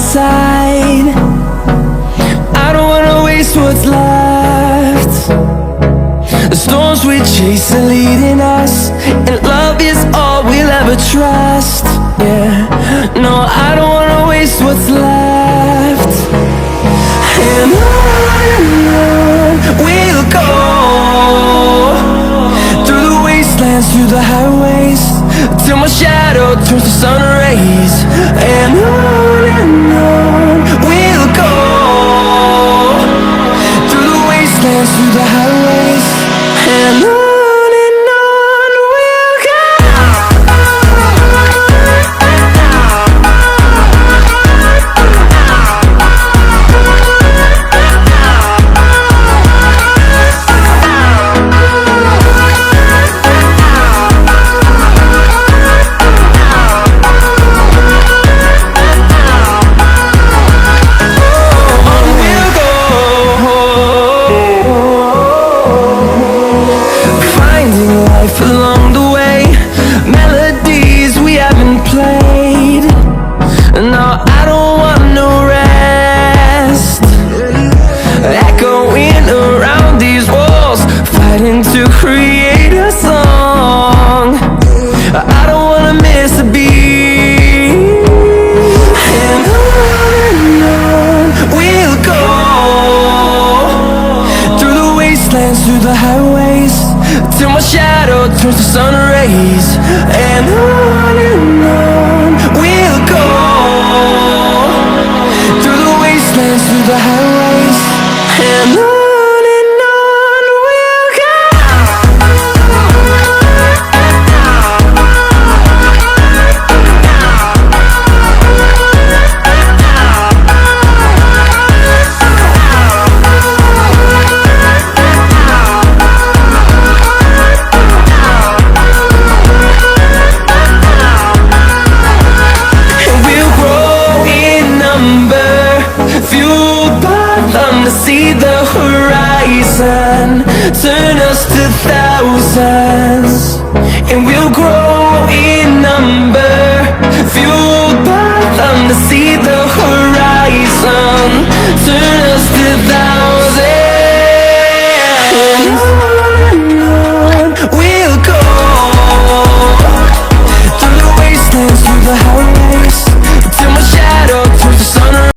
side. I don't wanna waste what's left. The storms we chase are leading us, and love is all we'll ever trust. Yeah, no, I don't wanna waste what's left. And on we'll go, through the wastelands, through the highways, till my shadow turns to sun rays. And on we'll go, through the wastelands, through the highways, and on we'll go. Along the way, melodies we haven't played. No, I don't want no rest. Echoing around these walls, fighting to create a song. I don't wanna miss a beat. And on we'll go, through the wastelands, through the highways, till my shadow turns to sun rays. And on we'll go, through the wastelands, through the highways, and on we'll go. See the horizon, turn us to thousands.